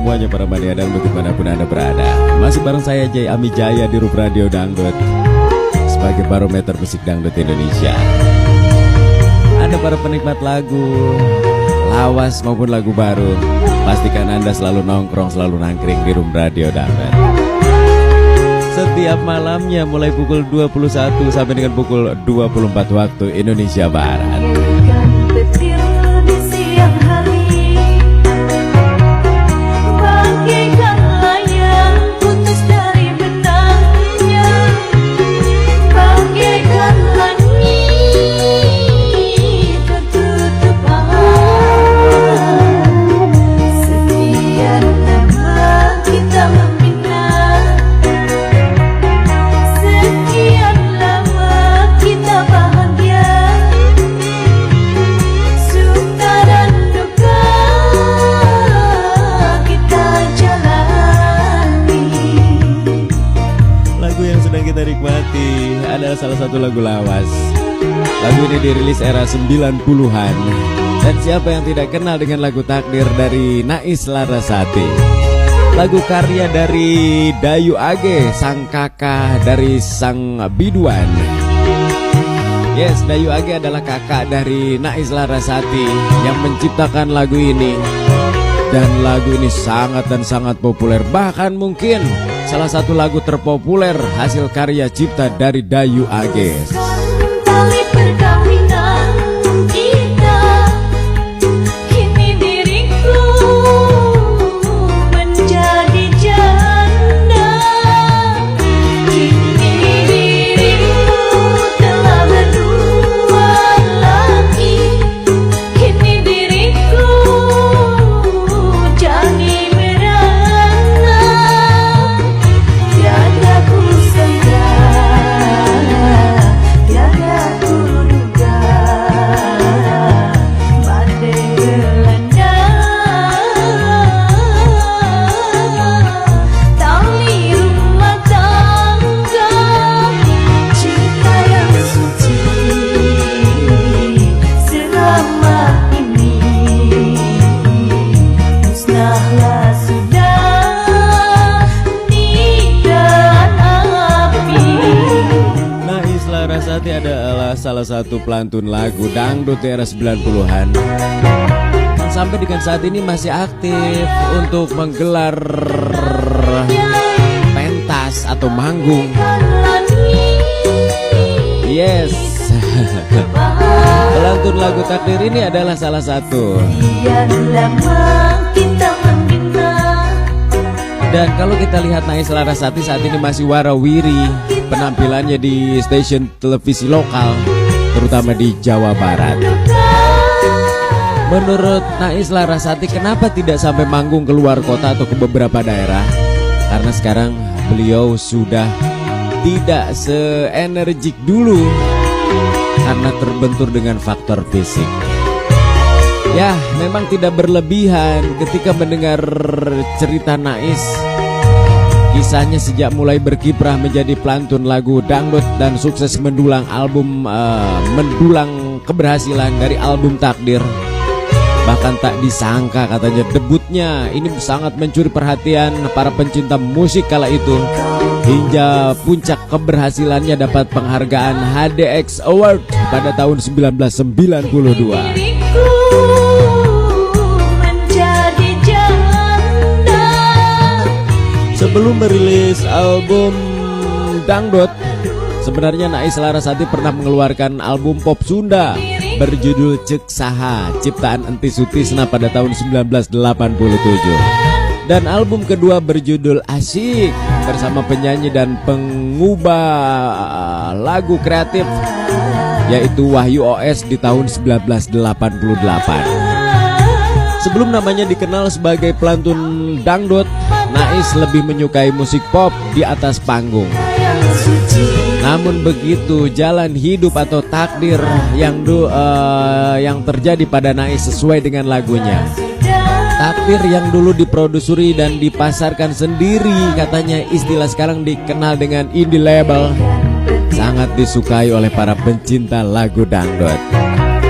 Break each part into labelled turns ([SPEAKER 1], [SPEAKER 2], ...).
[SPEAKER 1] semuanya para mania dangdut dimanapun Anda berada. Masih bareng saya Jay Ami Jaya di Rup Radio Dangdut sebagai barometer musik dangdut Indonesia. Anda para penikmat lagu lawas maupun lagu baru, pastikan Anda selalu nongkrong, selalu nangkring di Rup Radio Dangdut. Setiap malamnya mulai pukul 21 sampai dengan pukul 24 waktu Indonesia Barat. Adalah salah satu lagu lawas. Lagu ini dirilis era 90-an. Dan siapa yang tidak kenal dengan lagu Takdir dari Nais Larasati. Lagu karya dari Dayu Age, sang kakak dari sang biduan. Yes, Dayu Age adalah kakak dari Nais Larasati yang menciptakan lagu ini. Dan lagu ini sangat dan sangat populer. Bahkan mungkin salah satu lagu terpopuler hasil karya cipta dari Dayu Age.
[SPEAKER 2] Tali perkawinan kita, kini diriku menjadi janda. Kini dirimu telah berdua lagi. Kini diriku jadi merana. Tiada ku sangka, tiada ku duga, badai melanda. Tali rumah tangga, cinta yang suci selama ini musnahlah sudah didan api.
[SPEAKER 1] Nais Larasati adalah salah satu pelantun lagu dangdut era 90-an yang sampai dengan saat ini masih aktif untuk menggelar pentas atau manggung. Yes. Pelantun lagu Takdir ini adalah salah satu.
[SPEAKER 2] Yang lama kita membina,
[SPEAKER 1] Dan kalau kita lihat Nais Larasati saat ini masih warawiri penampilannya di stasiun televisi lokal, terutama di Jawa Barat. Menurut Nais Larasati, kenapa tidak sampai manggung keluar kota atau ke beberapa daerah? Karena sekarang beliau sudah tidak se-energik dulu karena terbentur dengan faktor fisik. Ya, memang tidak berlebihan ketika mendengar cerita Nais. Kisahnya sejak mulai berkiprah menjadi pelantun lagu dangdut dan sukses mendulang keberhasilan dari album Takdir. Bahkan tak disangka katanya debutnya ini sangat mencuri perhatian para pencinta musik kala itu. Hingga puncak keberhasilannya dapat penghargaan HDX Award pada tahun 1992.
[SPEAKER 2] menjadi janda.
[SPEAKER 1] Sebelum merilis album dangdut, sebenarnya Nais Larasati pernah mengeluarkan album pop Sunda berjudul Cek Saha, ciptaan Enti Sutisna pada tahun 1987. Dan album kedua berjudul Asyik bersama penyanyi dan pengubah lagu kreatif yaitu Wahyu OS di tahun 1988. Sebelum namanya dikenal sebagai pelantun dangdut, Nais lebih menyukai musik pop di atas panggung. Namun begitu jalan hidup atau takdir yang terjadi pada Nais sesuai dengan lagunya. Takdir yang dulu diproduseri dan dipasarkan sendiri, katanya istilah sekarang dikenal dengan indie label, sangat disukai oleh para pencinta lagu dangdut.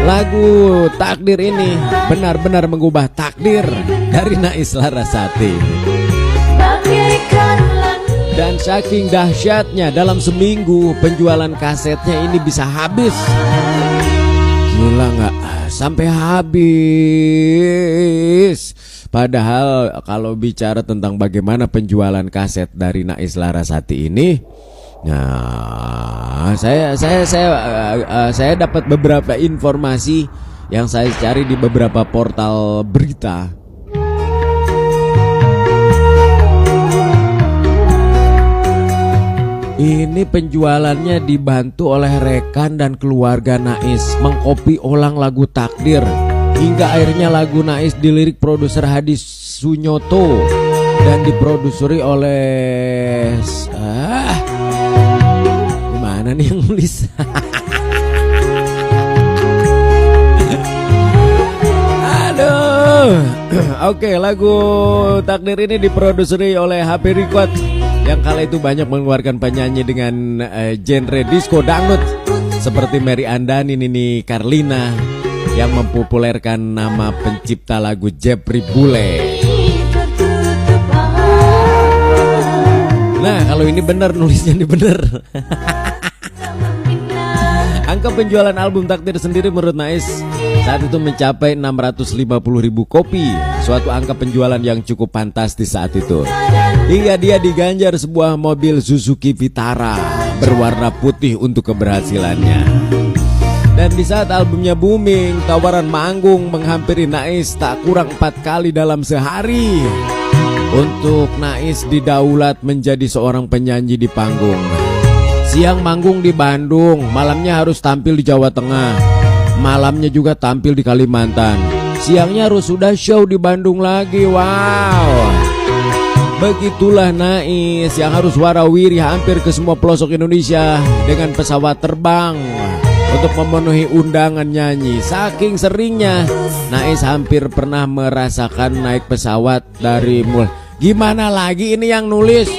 [SPEAKER 1] Lagu Takdir ini benar-benar mengubah takdir dari Nais Larasati.
[SPEAKER 2] bagaikan langit.
[SPEAKER 1] Dan saking dahsyatnya dalam seminggu penjualan kasetnya ini bisa habis. Gila nggak? Sampai habis. Padahal kalau bicara tentang bagaimana penjualan kaset dari Nais Larasati ini, nah saya dapat beberapa informasi yang saya cari di beberapa portal berita. Ini penjualannya dibantu oleh rekan dan keluarga Nais mengkopi ulang lagu Takdir. Hingga akhirnya lagu Nais dilirik produser Hadi Sunyoto dan diproduseri oleh gimana nih yang nulis? Aduh. Oke, lagu Takdir ini diproduseri oleh HP Record yang kala itu banyak mengeluarkan penyanyi dengan genre disco dangdut seperti Mary Andani, Nini Carlina, yang mempopulerkan nama pencipta lagu Jepri Bule. Nah, kalau ini benar, nulisnya ini benar. Angka penjualan album Takdir sendiri menurut Nais saat itu mencapai 650.000 kopi, suatu angka penjualan yang cukup fantastis saat itu. Hingga dia diganjar sebuah mobil Suzuki Vitara berwarna putih untuk keberhasilannya. Dan di saat albumnya booming, tawaran manggung menghampiri Nais tak kurang 4 kali dalam sehari. Untuk Nais didaulat menjadi seorang penyanyi di panggung. Siang manggung di Bandung, malamnya harus tampil di Jawa Tengah, malamnya juga tampil di Kalimantan. Siangnya harus sudah show di Bandung lagi. Wow. Begitulah Nais yang harus warawiri hampir ke semua pelosok Indonesia dengan pesawat terbang untuk memenuhi undangan nyanyi. Saking seringnya, Nais hampir pernah merasakan naik pesawat dari Gimana lagi ini yang nulis?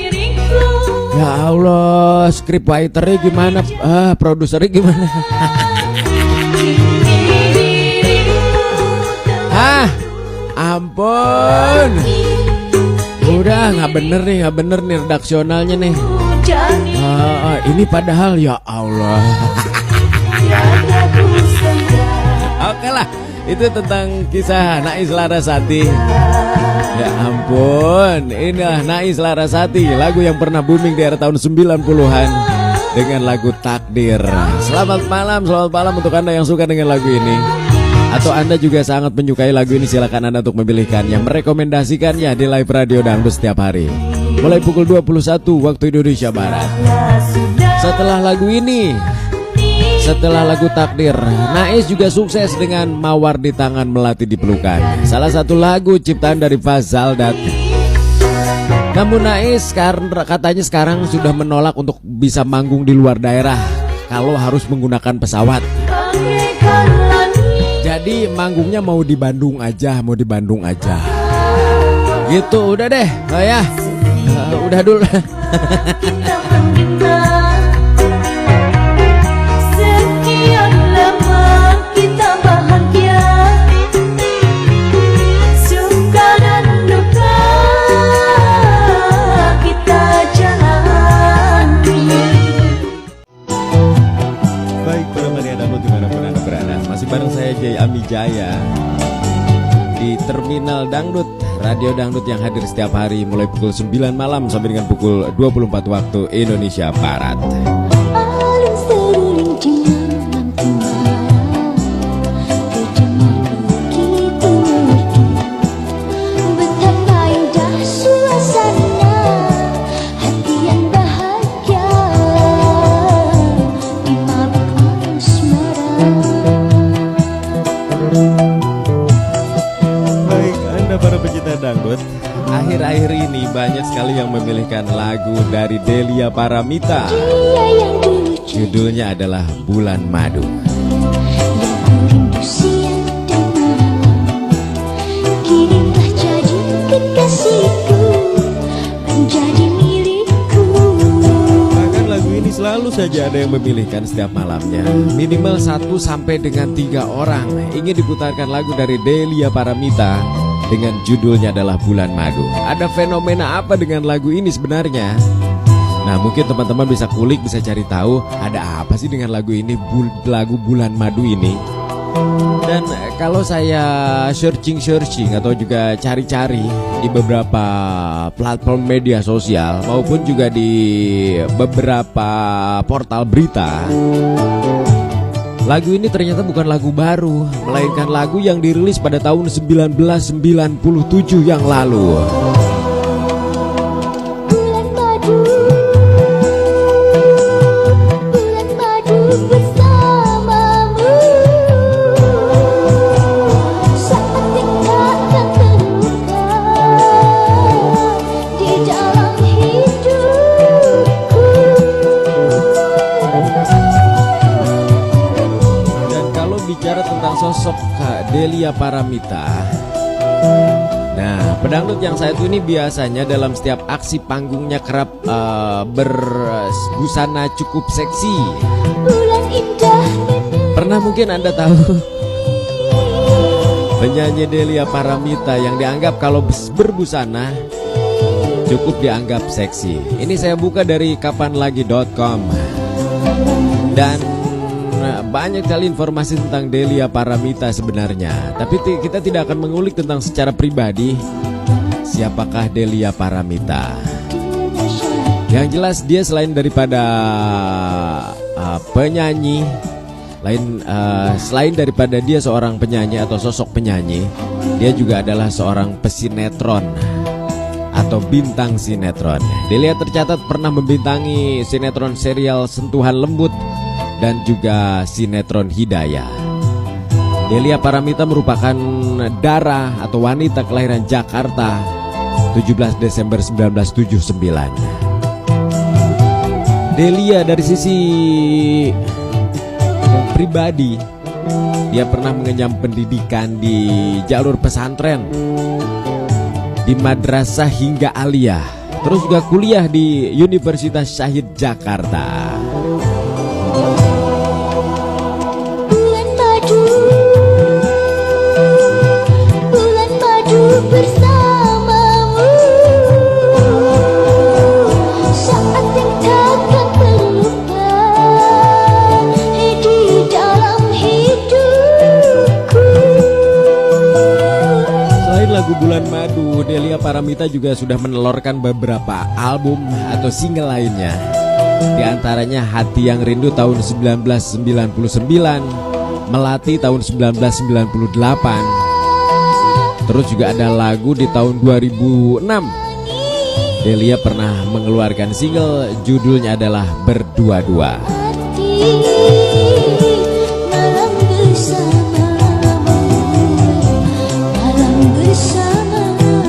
[SPEAKER 1] Ya Allah, scriptwriternya gimana? Produsernya gimana? Ampun. Udah nggak bener nih redaksionalnya nih. Ini padahal ya Allah. Oke lah, itu tentang kisah Nais Larasati. Ya ampun, inilah Nais Larasati, lagu yang pernah booming di era tahun 90-an dengan lagu Takdir. Selamat malam untuk Anda yang suka dengan lagu ini. Atau Anda juga sangat menyukai lagu ini, silakan Anda untuk memilihkannya, merekomendasikannya di live radio Dangdut setiap hari mulai pukul 21 waktu Indonesia Barat. Setelah lagu ini, setelah lagu Takdir, Nais juga sukses dengan Mawar di Tangan Melati di Pelukan, salah satu lagu ciptaan dari Fazal Dat. Namun Nais katanya sekarang sudah menolak untuk bisa manggung di luar daerah kalau harus menggunakan pesawat. Jadi manggungnya mau di Bandung aja. Gitu, udah deh. Oh ya, udah dulu.
[SPEAKER 2] Sekian lama kita bahagia, suka dan duka kita jalani.
[SPEAKER 1] Baik, para Maria Dangdut dimanapun Anda berada, masih bareng saya Jay Amijaya di Terminal Dangdut, Radio Dangdut yang hadir setiap hari mulai pukul 9 malam sampai dengan pukul 24 waktu Indonesia Barat. Dangdut, akhir-akhir ini banyak sekali yang memilihkan lagu dari Delia Paramita. Judulnya adalah Bulan Madu. Bahkan lagu ini selalu saja ada yang memilihkan setiap malamnya minimal 1 sampai dengan 3 orang ingin diputarkan lagu dari Delia Paramita dengan judulnya adalah Bulan Madu. Ada fenomena apa dengan lagu ini sebenarnya? Nah, mungkin teman-teman bisa kulik, bisa cari tahu ada apa sih dengan lagu ini, lagu Bulan Madu ini. Dan kalau saya searching atau juga cari-cari di beberapa platform media sosial maupun juga di beberapa portal berita, lagu ini ternyata bukan lagu baru, melainkan lagu yang dirilis pada tahun 1997 yang lalu.
[SPEAKER 2] Bulan madu, bulan madu bersamamu. Saat tingkatkan terluka di dalam hidupku.
[SPEAKER 1] Dan kalau bicara tentang sosok Kak Delia Paramita, nah, pedangdut yang satu ini biasanya dalam setiap aksi panggungnya kerap berbusana cukup seksi.
[SPEAKER 2] Bulan indah
[SPEAKER 1] Pernah mungkin Anda tahu penyanyi Delia Paramita yang dianggap kalau berbusana cukup dianggap seksi. Ini saya buka dari kapanlagi.com dan banyak sekali informasi tentang Delia Paramita sebenarnya. Tapi kita tidak akan mengulik tentang secara pribadi siapakah Delia Paramita. Yang jelas dia selain daripada penyanyi, selain daripada dia seorang penyanyi atau sosok penyanyi, dia juga adalah seorang pesinetron atau bintang sinetron. Delia tercatat pernah membintangi sinetron serial Sentuhan Lembut dan juga sinetron Hidayah. Delia Paramita merupakan dara atau wanita kelahiran Jakarta 17 Desember 1979. Delia dari sisi pribadi, dia pernah mengenyam pendidikan di jalur pesantren, di madrasah hingga aliyah, terus juga kuliah di Universitas Syahid Jakarta.
[SPEAKER 2] bulan madu bersamamu. Saat tingkatkan terluka di dalam hidupku.
[SPEAKER 1] Selain lagu Bulan Madu, Delia Paramita juga sudah menelurkan beberapa album atau single lainnya. Di antaranya Hati Yang Rindu tahun 1999, Melati tahun 1998. Terus juga ada lagu di tahun 2006. Delia pernah mengeluarkan single judulnya adalah Berdua-dua.
[SPEAKER 2] Hati malam bersamamu, malam bersamamu.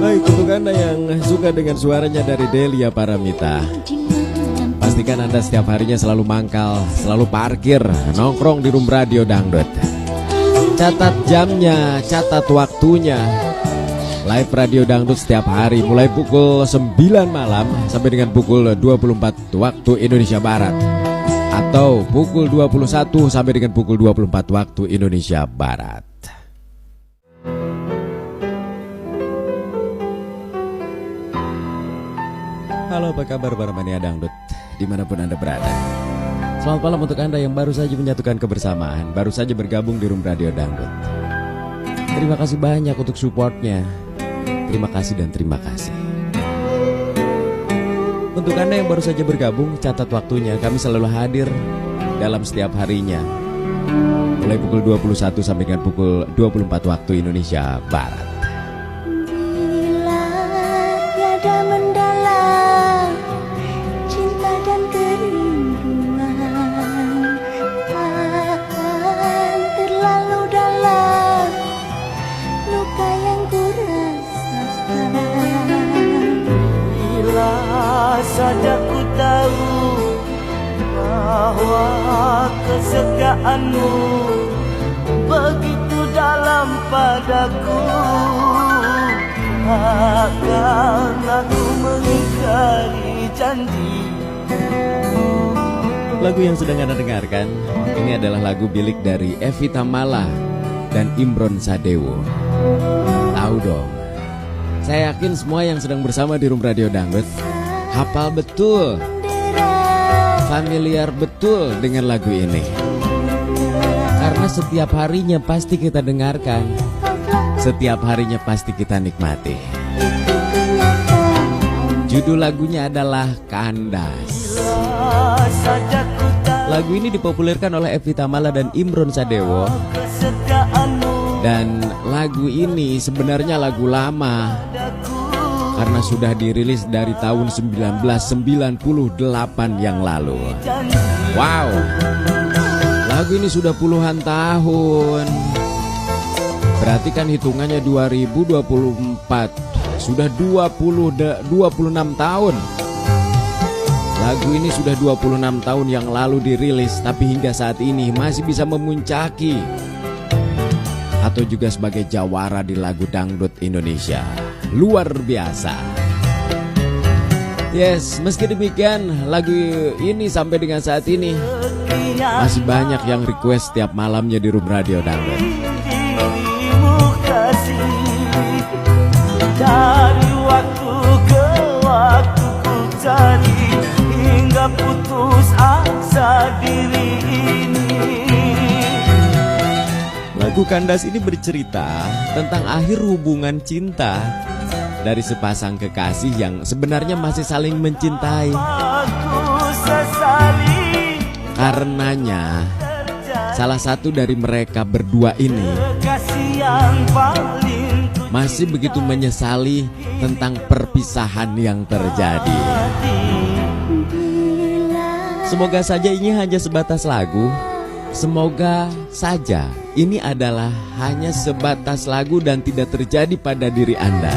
[SPEAKER 1] Baik, untuk Anda yang suka dengan suaranya dari Delia Paramita, pastikan Anda setiap harinya selalu mangkal, selalu parkir, nongkrong di Room Radio Dangdut. Catat jamnya, catat waktunya. Live Radio Dangdut setiap hari mulai pukul 9 malam sampai dengan pukul 24 waktu Indonesia Barat, atau pukul 21 sampai dengan pukul 24 waktu Indonesia Barat. Halo, apa kabar para mania dangdut dimanapun Anda berada. Selamat malam untuk Anda yang baru saja menyatukan kebersamaan, baru saja bergabung di Room Radio Dangdut. Terima kasih banyak untuk supportnya. Terima kasih dan terima kasih. Untuk Anda yang baru saja bergabung, catat waktunya. Kami selalu hadir dalam setiap harinya, mulai pukul 21 sampai dengan pukul 24 waktu Indonesia Barat.
[SPEAKER 2] Bila tiada mendalam cinta dan kerinduan, akan terlalu dalam luka yang kurasakan.
[SPEAKER 3] Bila saja ku tahu bahwa kesetiaanmu begitu dalam padaku, akan aku mengingkari janji.
[SPEAKER 1] Lagu yang sedang Anda dengarkan ini adalah lagu bilik dari Evi Tamala dan Imron Sadewo. Tahu dong, saya yakin semua yang sedang bersama di Room Radio Dangdut hafal betul, familiar betul dengan lagu ini. Karena setiap harinya pasti kita dengarkan, setiap harinya pasti kita nikmati. Judul lagunya adalah Kandas. Lagu ini dipopulerkan oleh Evi Tamala dan Imron Sadewo. Dan lagu ini sebenarnya lagu lama karena sudah dirilis dari tahun 1998 yang lalu. Wow, lagu ini sudah puluhan tahun. Berarti kan hitungannya 2024. Sudah 26 tahun. Lagu ini sudah 26 tahun yang lalu dirilis, tapi hingga saat ini masih bisa memuncaki atau juga sebagai jawara di lagu dangdut Indonesia. Luar biasa. Yes, meski demikian lagu ini sampai dengan saat ini masih banyak yang request setiap malamnya di Room Radio Dangdut.
[SPEAKER 3] Dari waktu ke waktu ku cari hingga putus asa diri ini.
[SPEAKER 1] Lagu Kandas ini bercerita tentang akhir hubungan cinta dari sepasang kekasih yang sebenarnya masih saling mencintai.
[SPEAKER 3] Aku sesali
[SPEAKER 1] Karenanya salah satu dari mereka berdua ini
[SPEAKER 3] kasih yang paling
[SPEAKER 1] masih begitu menyesali tentang perpisahan yang terjadi. Semoga saja ini hanya sebatas lagu. Semoga saja ini adalah hanya sebatas lagu dan tidak terjadi pada diri Anda.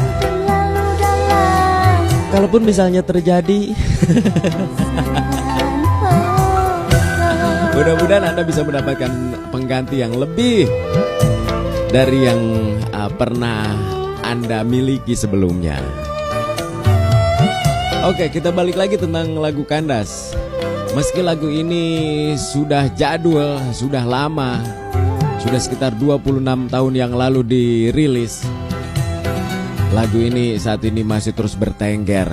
[SPEAKER 1] Kalaupun misalnya terjadi, mudah-mudahan Anda bisa mendapatkan pengganti yang lebih dari yang pernah Anda miliki sebelumnya. Oke, kita balik lagi tentang lagu Kandas. Meski lagu ini sudah jadul, sudah lama, sudah sekitar 26 tahun yang lalu dirilis, lagu ini saat ini masih terus bertengger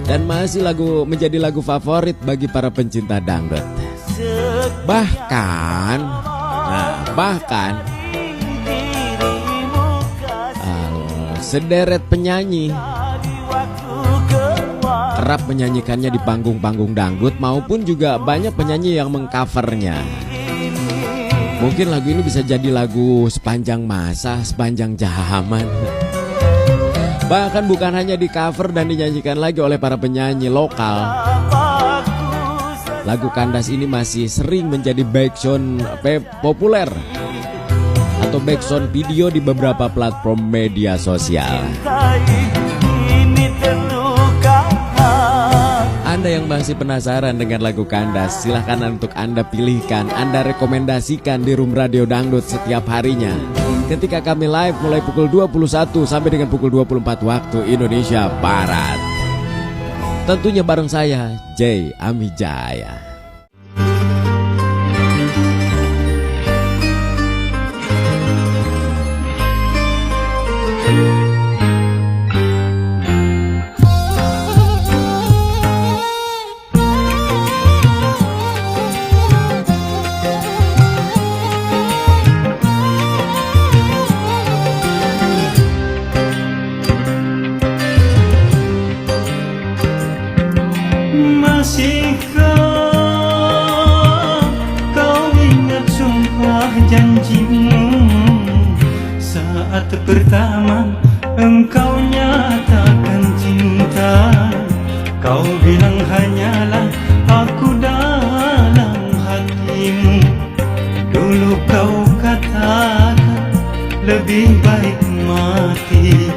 [SPEAKER 1] dan masih menjadi lagu favorit bagi para pencinta dangdut. Bahkan sederet penyanyi kerap menyanyikannya di panggung-panggung dangdut maupun juga banyak penyanyi yang mengcovernya. Mungkin lagu ini bisa jadi lagu sepanjang masa, sepanjang zaman. Bahkan bukan hanya di cover dan dinyanyikan lagi oleh para penyanyi lokal. Lagu Kandas ini masih sering menjadi backsound populer atau backsound video di beberapa platform media sosial. Anda yang masih penasaran dengan lagu Kandas, silahkan untuk Anda pilihkan, Anda rekomendasikan di Room Radio Dangdut setiap harinya ketika kami live mulai pukul 21 sampai dengan pukul 24 waktu Indonesia Barat. Tentunya bareng saya, J. Amijaya.
[SPEAKER 3] Masihkah kau ingat sumpah janjimu saat pertama engkau nyatakan cinta? Kau bilang hanyalah aku dalam hatimu. Dulu kau katakan lebih baik mati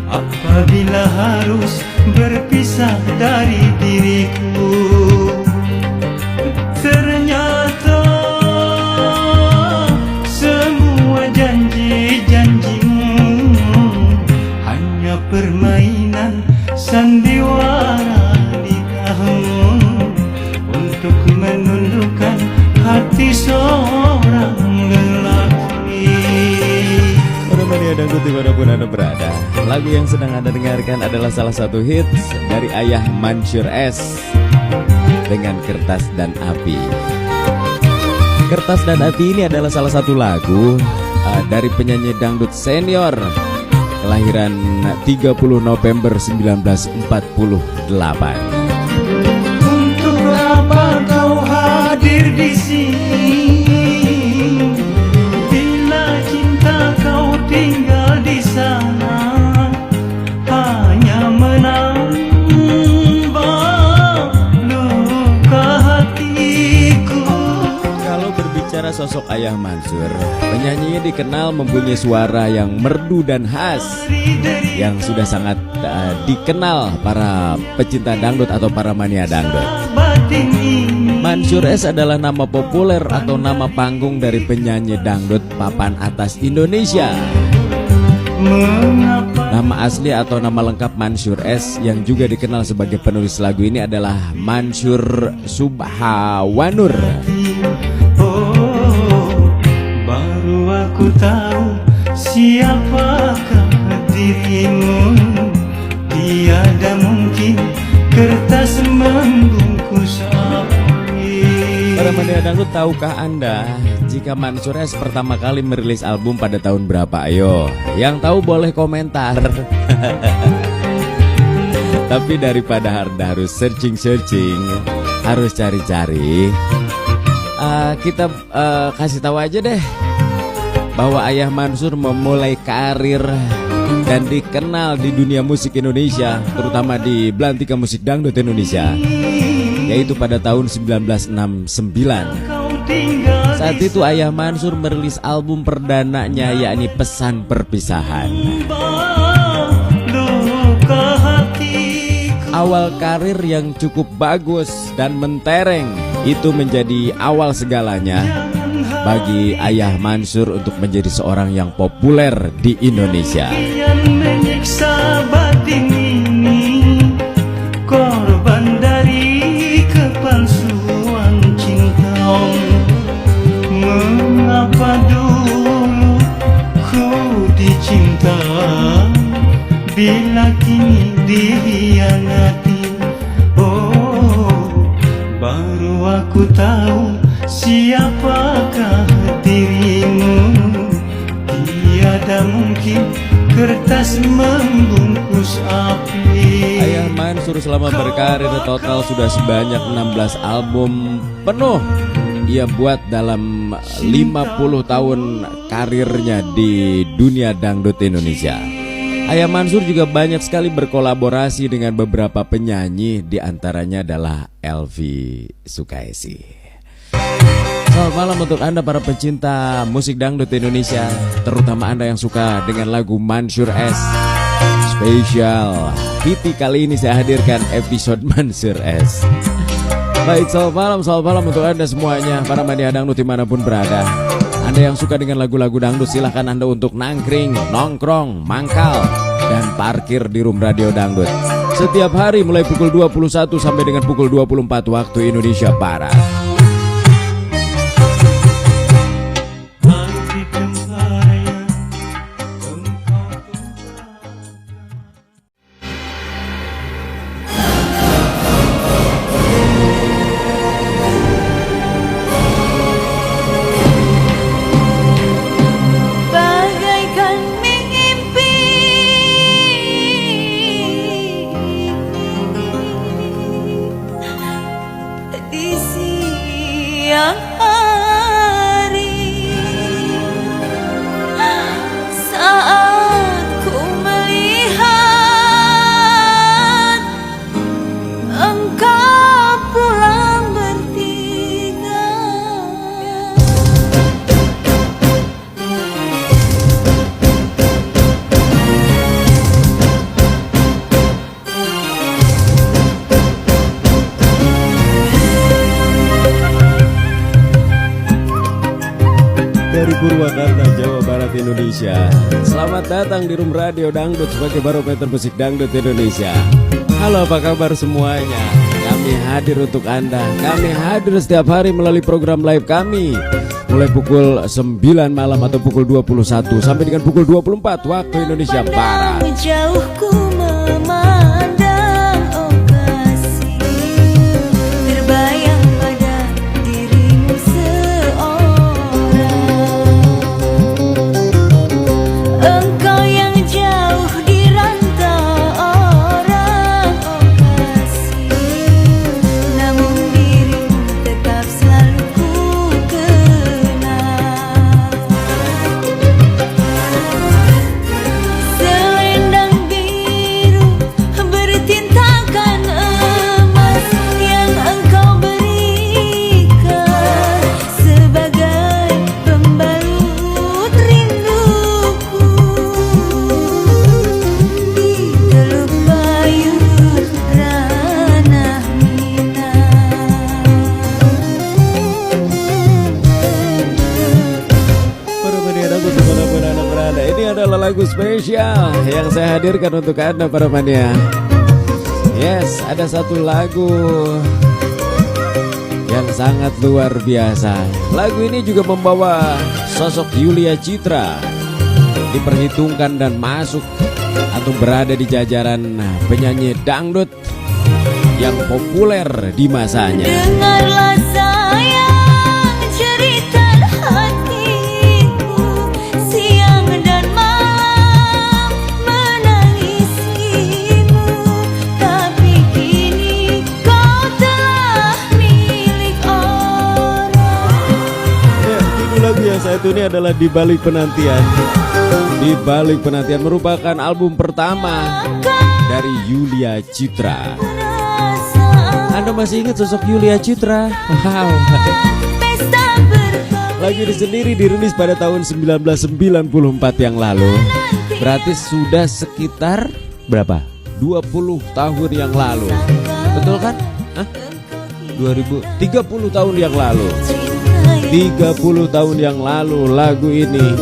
[SPEAKER 3] apabila harus berpisah dari diriku. Ternyata semua janji-janjimu hanya permainan sandiwara lidahmu untuk menunduk
[SPEAKER 1] yang sedang Anda dengarkan adalah salah satu hits dari Ayah Mansur S dengan Kertas dan Api. Kertas dan Api ini adalah salah satu lagu dari penyanyi dangdut senior kelahiran 30 November 1948.
[SPEAKER 3] Untuk apa kau hadir di sini? Bila cinta kau tinggal di sana, hanya menambah luka hatiku.
[SPEAKER 1] Kalau berbicara sosok Ayah Mansur, penyanyinya dikenal mempunyai suara yang merdu dan khas, yang sudah sangat dikenal para pecinta dangdut atau para mania dangdut. Mansur S adalah nama populer atau nama panggung dari penyanyi dangdut papan atas Indonesia. Nama asli atau nama lengkap Mansur S yang juga dikenal sebagai penulis lagu ini adalah Mansur Subhawanur.
[SPEAKER 3] Baru aku tahu siapakah dirimu. Tiada mungkin kertas membungkus api.
[SPEAKER 1] Para mania dangdut, tahukah Anda jika Mansur S pertama kali merilis album pada tahun berapa? Ayo, yang tahu boleh komentar. Tapi daripada Anda harus searching, harus cari-cari, kita kasih tahu aja deh bahwa Ayah Mansur memulai karir dan dikenal di dunia musik Indonesia, terutama di belantika musik dangdut Indonesia, yaitu pada tahun 1969. Saat itu Ayah Mansur merilis album perdananya, yakni Pesan Perpisahan. Awal karir yang cukup bagus dan mentereng itu menjadi awal segalanya bagi Ayah Mansur untuk menjadi seorang yang populer di Indonesia.
[SPEAKER 3] Yang menyiksa batin ini, korban dari kepalsuan cintamu. Mengapa dulu ku dicinta, bila kini dihianati? Oh, baru aku tahu siapakah dirimu. Tiada mungkin kertas membungkus api.
[SPEAKER 1] Ayah Mansur selama berkarir total sudah sebanyak 16 album penuh ia buat dalam 50 tahun karirnya di dunia dangdut Indonesia. Ayah Mansur juga banyak sekali berkolaborasi dengan beberapa penyanyi, diantaranya adalah Elvi Sukaisi. Selamat malam untuk Anda para pecinta musik dangdut Indonesia, terutama Anda yang suka dengan lagu Mansur S. Spesial Titi kali ini saya hadirkan episode Mansur S. Baik, selamat malam untuk Anda semuanya, para mania dangdut dimanapun berada. Anda yang suka dengan lagu-lagu dangdut, silahkan Anda untuk nangkring, nongkrong, mangkal, dan parkir di Room Radio Dangdut setiap hari mulai pukul 21 sampai dengan pukul 24 waktu Indonesia Barat. Dari Purwakarta, Jawa Barat, Indonesia. Selamat datang di Room Radio Dangdut sebagai barometer musik dangdut Indonesia. Halo, apa kabar semuanya? Kami kami hadir untuk Anda. Kami hadir setiap hari melalui program live kami, mulai pukul 9 malam atau pukul 21 sampai dengan pukul 24 waktu Indonesia Barat.
[SPEAKER 2] Jauh ku memandang, oh kasih, terbayang pada dirimu seorang. Engkau yang jauh di rantau orang, oh kasih, namun dirimu tetap selalu ku kenal. Selendang biru bertintakan emas yang engkau berikan sebagai pembalut rinduku di Teluk Payung ranah Minang.
[SPEAKER 1] Para mania lagu dimanapun Anda berada, ini adalah lagu spesial yang saya hadirkan untuk Anda para mania. Yes, ada satu lagu yang sangat luar biasa. Lagu ini juga membawa sosok Yulia Citra, diperhitungkan dan masuk atau berada di jajaran penyanyi dangdut yang populer di masanya.
[SPEAKER 2] Dengarlah sayang cerita hatiku, siang dan malam menangisimu, tapi kini kau telah milik orang.
[SPEAKER 1] Ya, judul lagu yang satu ini adalah Di Balik Penantian. Di Balik Penantian merupakan album pertama dari Yulia Citra. Anda masih ingat sosok Yulia Citra? Wow.
[SPEAKER 2] Pesta berkabung
[SPEAKER 1] Lagu ini sendiri dirilis pada tahun 1994 yang lalu. Berarti sudah sekitar berapa? 20 tahun yang lalu. Betul kan? Hah? 30 tahun yang lalu. 30 tahun yang lalu lagu ini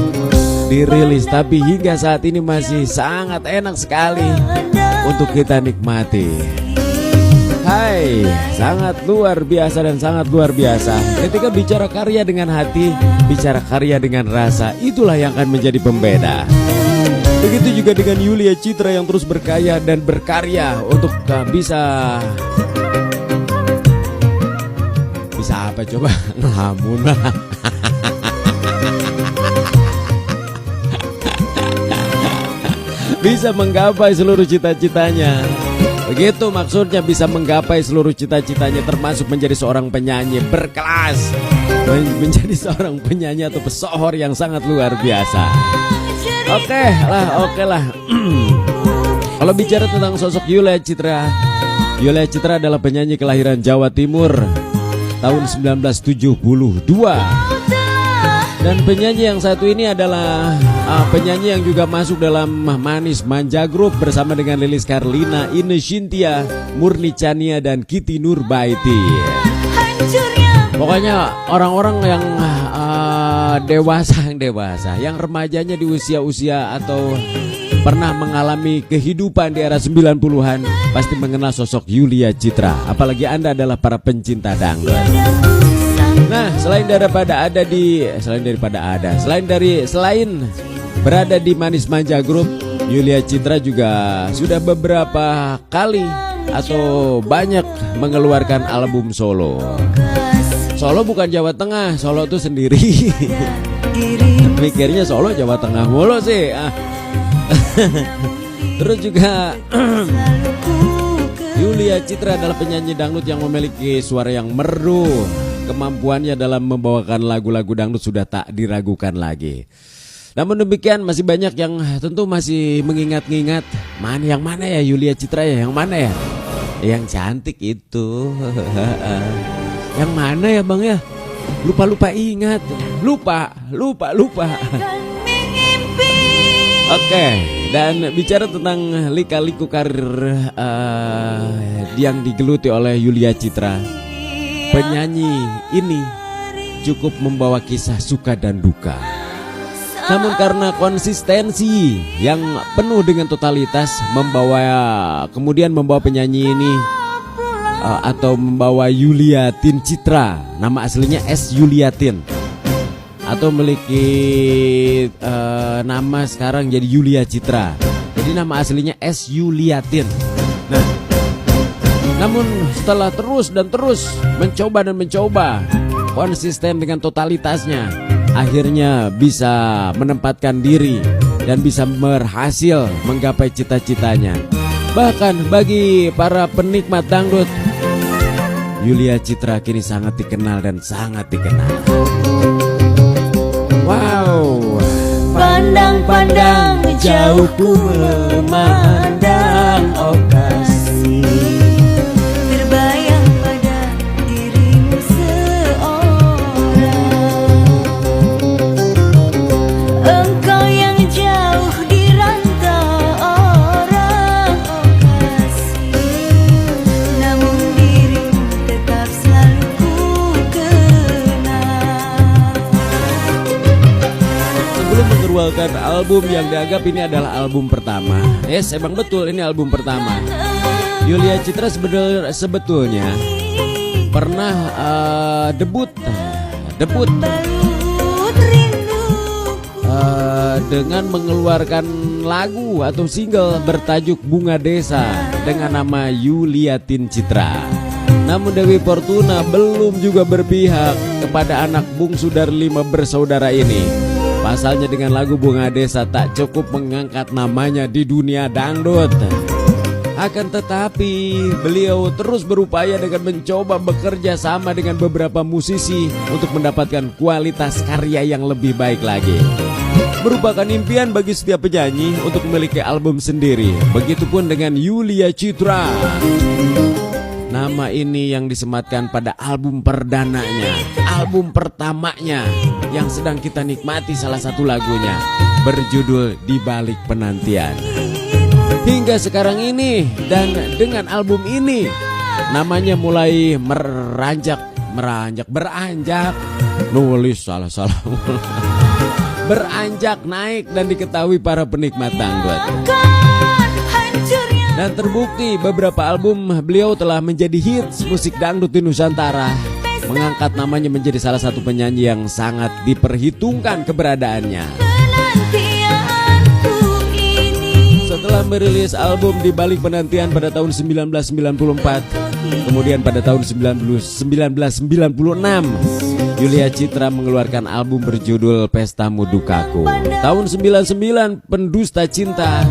[SPEAKER 1] dirilis, tapi hingga saat ini masih sangat enak sekali untuk kita nikmati. Hai, sangat luar biasa dan sangat luar biasa. Ketika bicara karya dengan hati, bicara karya dengan rasa, itulah yang akan menjadi pembeda. Begitu juga dengan Yulia Citra yang terus berkarya dan berkarya untuk bisa apa coba? Ngelamun lah. Bisa menggapai seluruh cita-citanya. Begitu maksudnya, bisa menggapai seluruh cita-citanya, termasuk menjadi seorang penyanyi berkelas, menjadi seorang penyanyi atau pesohor yang sangat luar biasa. Oke lah. Kalau bicara tentang sosok Yulia Citra adalah penyanyi kelahiran Jawa Timur tahun 1972. Dan penyanyi yang satu ini adalah penyanyi yang juga masuk dalam Manis Manja Group bersama dengan Lilis Karlina, Ine Shintia, Murni Chania, dan Kitty Nurbaiti. Pokoknya orang-orang yang dewasa, yang remajanya di usia-usia atau pernah mengalami kehidupan di era 90-an pasti mengenal sosok Yulia Citra. Apalagi Anda adalah para pencinta dangdut. Nah, selain berada di Manis Manja Group, Yulia Citra juga sudah beberapa kali atau banyak mengeluarkan album solo. Solo bukan Jawa Tengah, solo itu sendiri. Mikirnya solo Jawa Tengah mulu sih. Terus juga Yulia Citra adalah penyanyi dangdut yang memiliki suara yang merdu. Kemampuannya dalam membawakan lagu-lagu dangdut sudah tak diragukan lagi. Namun demikian masih banyak yang tentu masih mengingat-ingat, yang mana ya Yulia Citra ya, yang mana ya? Yang cantik itu. Yang mana ya Bang ya? Lupa ingat. Lupa. Oke, dan bicara tentang lika-liku karir yang digeluti oleh Yulia Citra, penyanyi ini cukup membawa kisah suka dan duka. Namun karena konsistensi yang penuh dengan totalitas, kemudian membawa penyanyi ini atau membawa Yuliatin Citra, nama aslinya S. Yuliatin, atau memiliki nama sekarang jadi Yulia Citra. Jadi nama aslinya S. Yuliatin. Nah, namun setelah terus dan terus mencoba konsisten dengan totalitasnya, akhirnya bisa menempatkan diri dan bisa berhasil menggapai cita-citanya. Bahkan bagi para penikmat dangdut, Yulia Citra kini sangat dikenal dan sangat dikenal. Wow.
[SPEAKER 2] Pandang-pandang jauh ku memandang, oh kasih, terbayang pada dirimu seorang. Engkau yang jauh di rantau orang, oh kasih, namun dirimu tetap selalu ku kenal.
[SPEAKER 1] Sebelum mengeluarkan album yang dianggap ini adalah album pertama, yes, emang betul ini album pertama, Yulia Citra sebetulnya pernah debut
[SPEAKER 2] Balut rinduku
[SPEAKER 1] dengan mengeluarkan lagu atau single bertajuk Bunga Desa dengan nama Yuliatin Citra. Namun Dewi Fortuna belum juga berpihak kepada anak bungsu dari 5 bersaudara ini. Pasalnya dengan lagu Bunga Desa tak cukup mengangkat namanya di dunia dangdut. Akan tetapi beliau terus berupaya dengan mencoba bekerja sama dengan beberapa musisi untuk mendapatkan kualitas karya yang lebih baik lagi. Merupakan impian bagi setiap penyanyi untuk memiliki album sendiri. Begitupun dengan Yulia Citra. Nama ini yang disematkan pada album perdananya, album pertamanya yang sedang kita nikmati salah satu lagunya, berjudul Di Balik Penantian. Hingga sekarang ini dan dengan album ini namanya mulai beranjak naik dan diketahui para penikmat dangdut. Dan terbukti beberapa album beliau telah menjadi hits musik dangdut di Nusantara, mengangkat namanya menjadi salah satu penyanyi yang sangat diperhitungkan keberadaannya. Setelah merilis album Di Balik Penantian pada tahun 1994, kemudian pada tahun 1996 Yulia Citra mengeluarkan album berjudul Pestamu Dukaku. Tahun 99 Pendusta Cinta.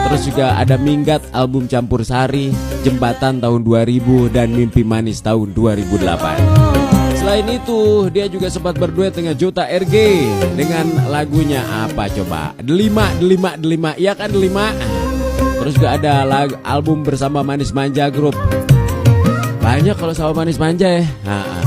[SPEAKER 1] Terus juga ada Minggat album Campur Sari, Jembatan tahun 2000 dan Mimpi Manis tahun 2008. Selain itu dia juga sempat berduet dengan Jota RG dengan lagunya apa coba? Delima, iya kan Delima. Terus juga ada album bersama Manis Manja Group. Banyak kalau sama Manis Manja ya.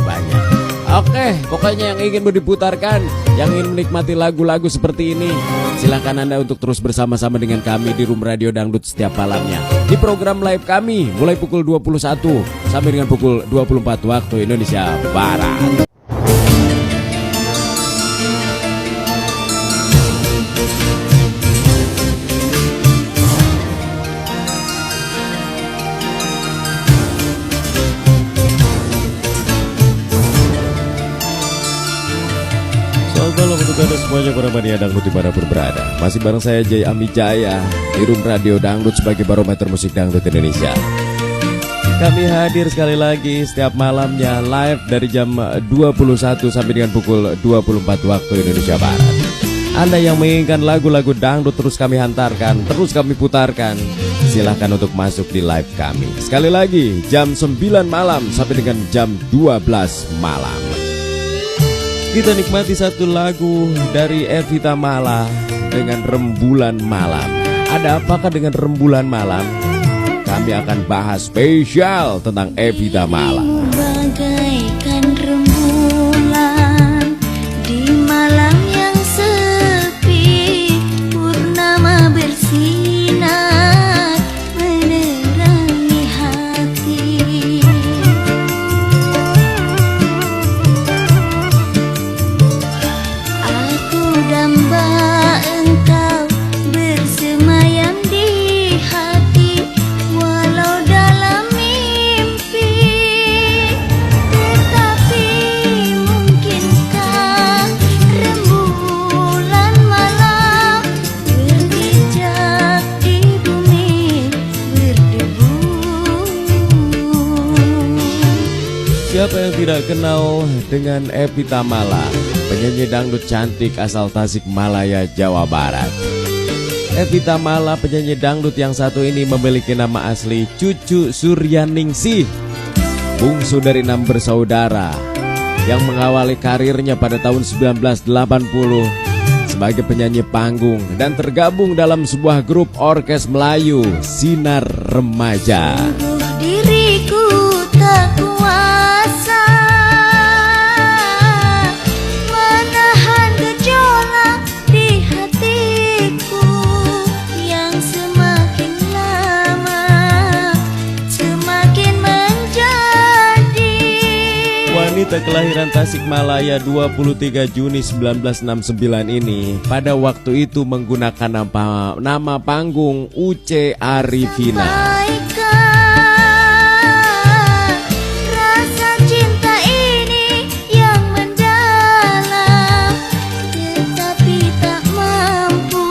[SPEAKER 1] Banyak. Oke, pokoknya yang ingin diputarkan, yang ingin menikmati lagu-lagu seperti ini, silakan Anda untuk terus bersama-sama dengan kami di Room Radio Dangdut setiap malamnya. Di program live kami mulai pukul 21 sampai dengan pukul 24 waktu Indonesia Barat. Malam untuk Anda semuanya para mania dangdut dimanapun berada. Masih bareng saya Jay Amijaya di Room Radio Dangdut sebagai barometer musik dangdut Indonesia. Kami hadir sekali lagi setiap malamnya live dari jam 21 sampai dengan pukul 24 waktu Indonesia Barat. Anda yang menginginkan lagu-lagu dangdut terus kami hantarkan, terus kami putarkan, silahkan untuk masuk di live kami. Sekali lagi jam 9 malam sampai dengan jam 12 malam. Kita nikmati satu lagu dari Evita Mala dengan Rembulan Malam. Ada apakah dengan Rembulan Malam? Kami akan bahas spesial tentang Evita Mala.
[SPEAKER 2] Bagaikan rembulan di malam yang sepi, purnama bersinar menerangi hati. Aku damba engkau bersemayam di hati, walau dalam mimpi
[SPEAKER 1] Siapa yang tidak kenal dengan Evi Tamala, penyanyi dangdut cantik asal Tasikmalaya, Jawa Barat. Evi Tamala, penyanyi dangdut yang satu ini memiliki nama asli Cucu Suryaningsih, bungsu dari 6 bersaudara yang mengawali karirnya pada tahun 1980 sebagai penyanyi panggung dan tergabung dalam sebuah grup orkes Melayu, Sinar Remaja.
[SPEAKER 2] Diriku tak kuasa menahan gejolak di hatiku yang semakin lama semakin menjadi.
[SPEAKER 1] Wanita kelahiran Tasikmalaya 23 Juni 1969 ini pada waktu itu menggunakan nama panggung Uce Arifina.
[SPEAKER 2] Rasa cinta ini yang mendalam, tetapi tak mampu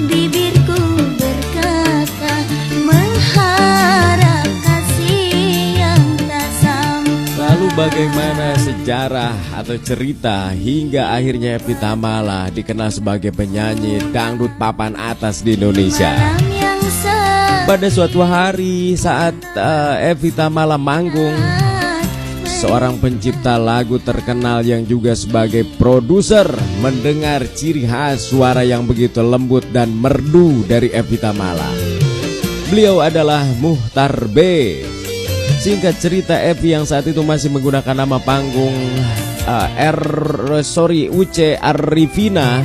[SPEAKER 2] bibirku berkata, mengharap kasih yang tak sampai.
[SPEAKER 1] Lalu bagaimana sejarah atau cerita hingga akhirnya Evi Tamala dikenal sebagai penyanyi dangdut papan atas di Indonesia?
[SPEAKER 2] Malam yang
[SPEAKER 1] Pada suatu hari saat Evi Tamala manggung, seorang pencipta lagu terkenal yang juga sebagai produser mendengar ciri khas suara yang begitu lembut dan merdu dari Evi Tamala. Beliau adalah Muhtar B. Singkat cerita, Evi yang saat itu masih menggunakan nama panggung Uce Arifina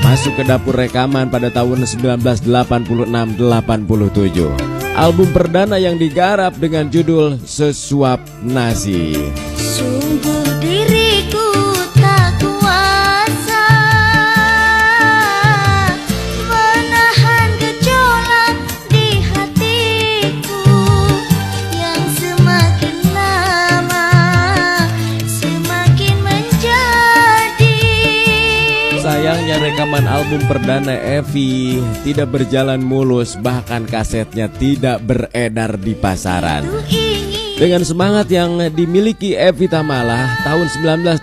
[SPEAKER 1] masuk ke dapur rekaman pada tahun 1986-87. Album perdana yang digarap dengan judul Sesuap Nasi.
[SPEAKER 2] sungguh diriku tak kuasa menahan gejolak di hatiku yang semakin lama semakin menjadi.
[SPEAKER 1] Sayangnya rekaman album perdana Evi tidak berjalan mulus, bahkan kasetnya tidak beredar di pasaran. Dengan semangat yang dimiliki Evi Tamala, tahun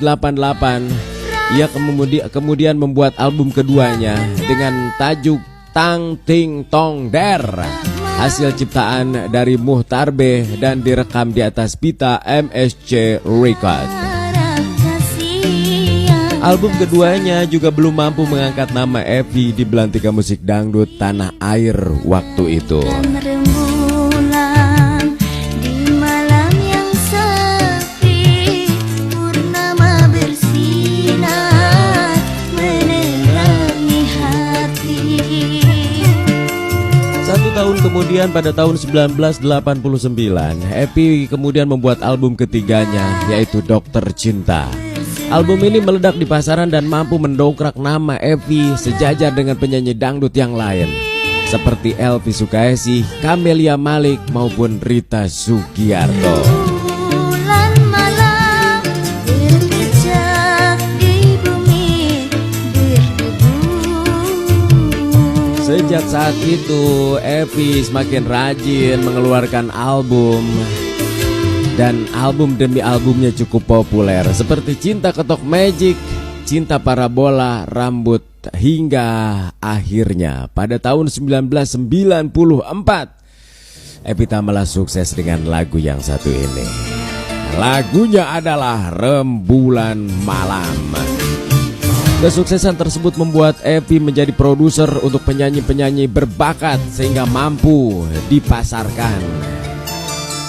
[SPEAKER 1] 1988 ia kemudian membuat album keduanya dengan tajuk Tang Ting Tong Der, hasil ciptaan dari Muhtar B dan direkam di atas pita MSC Record. Album keduanya juga belum mampu mengangkat nama Evi di belantika musik dangdut tanah air waktu itu.
[SPEAKER 2] Dan rembulan di malam yang sepi, purnama bersinar menerangi hati.
[SPEAKER 1] 1 tahun kemudian pada tahun 1989, Evi kemudian membuat album ketiganya yaitu Dokter Cinta. Album ini meledak di pasaran dan mampu mendongkrak nama Evi sejajar dengan penyanyi dangdut yang lain seperti Elvi Sukaesih, Camelia Malik maupun Rita Sugiarto.
[SPEAKER 2] Bulan malam berjejak di bumi berdebu.
[SPEAKER 1] Sejak saat itu Evi semakin rajin mengeluarkan album, dan album demi albumnya cukup populer seperti Cinta Ketok Magic, Cinta Parabola, Rambut, hingga akhirnya pada tahun 1994 Evi Tamala sukses dengan lagu yang satu ini. Lagunya adalah Rembulan Malam. Kesuksesan tersebut membuat Evi menjadi produser untuk penyanyi-penyanyi berbakat sehingga mampu dipasarkan.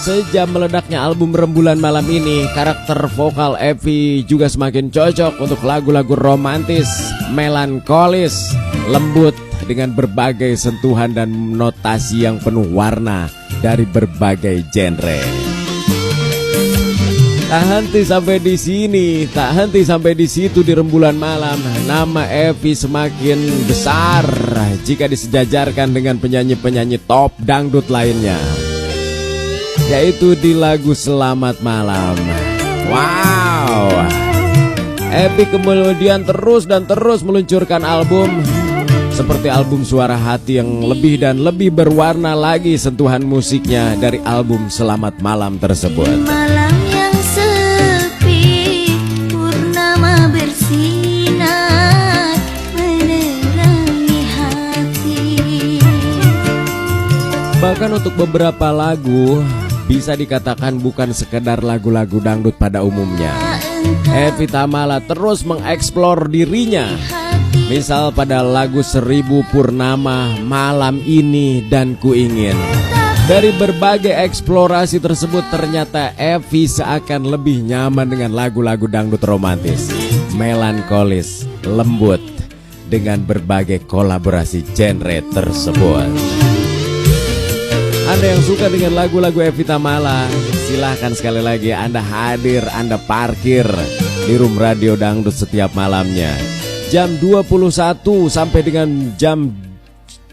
[SPEAKER 1] Sejak meledaknya album Rembulan Malam ini, karakter vokal Evi juga semakin cocok untuk lagu-lagu romantis, melankolis, lembut dengan berbagai sentuhan dan notasi yang penuh warna dari berbagai genre. Tak henti sampai di sini, tak henti sampai di situ di Rembulan Malam. Nama Evi semakin besar jika disejajarkan dengan penyanyi-penyanyi top dangdut lainnya, yaitu di lagu Selamat Malam. Wow, Evi kemudian terus meluncurkan album Seperti album Suara Hati yang lebih dan lebih berwarna lagi sentuhan musiknya dari album Selamat Malam tersebut.
[SPEAKER 2] Malam yang sepi, purnama bersinar menerangi hati.
[SPEAKER 1] Bahkan untuk beberapa lagu bisa dikatakan bukan sekedar lagu-lagu dangdut pada umumnya. Evi Tamala terus mengeksplor dirinya. Misal pada lagu 1000 Purnama, Malam Ini, dan Ku Ingin. Dari berbagai eksplorasi tersebut ternyata Evi seakan lebih nyaman dengan lagu-lagu dangdut romantis, melankolis, lembut, dengan berbagai kolaborasi genre tersebut. Anda yang suka dengan lagu-lagu Evi Tamala, silahkan sekali lagi Anda hadir, Anda parkir di Room Radio Dangdut setiap malamnya. Jam 21 sampai dengan jam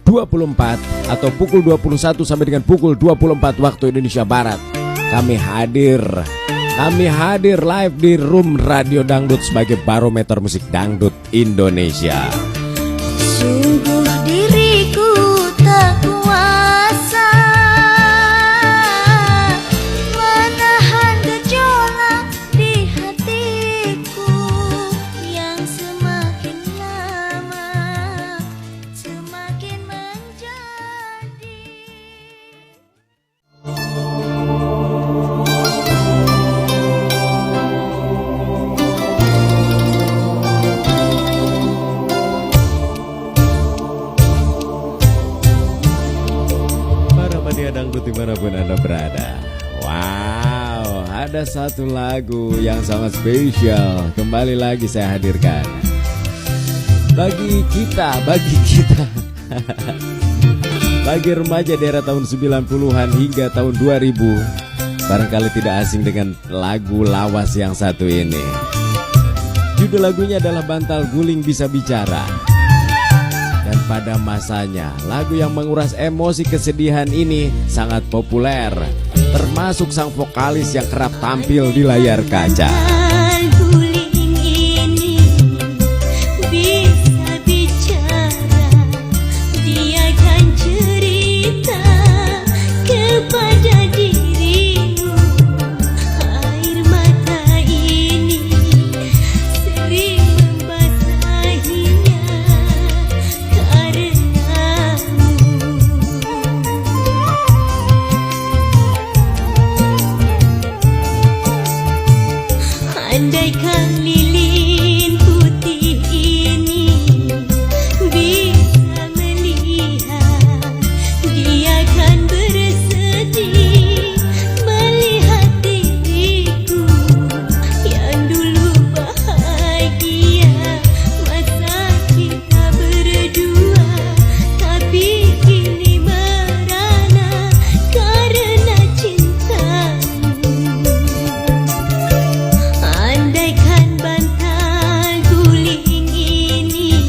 [SPEAKER 1] 24 atau pukul 21 sampai dengan pukul 24 waktu Indonesia Barat. Kami hadir live di Room Radio Dangdut sebagai barometer musik dangdut Indonesia.
[SPEAKER 2] Sungguh diriku tak kuasa menahan gejolak di hatiku yang semakin lama semakin menjadi.
[SPEAKER 1] Para mania dangdut dimanapun Anda berada. Wow, ada satu lagu yang sangat spesial kembali lagi saya hadirkan. Bagi kita bagi remaja daerah tahun 90-an hingga tahun 2000, barangkali tidak asing dengan lagu lawas yang satu ini. Judul lagunya adalah Bantal Guling Bisa Bicara. Dan pada masanya, lagu yang menguras emosi kesedihan ini sangat populer, termasuk sang vokalis yang kerap tampil di layar kaca.
[SPEAKER 2] Guling ini bisa bicara, dia kan cerita kepada dirimu. Air mata ini sering membasahinya karenamu. Andaikan lilin putih ini bisa melihat, dia akan bersedih melihat diriku yang dulu bahagia masa kita berdua, tapi kini merana karena cintamu. Andaikan bantal guling ini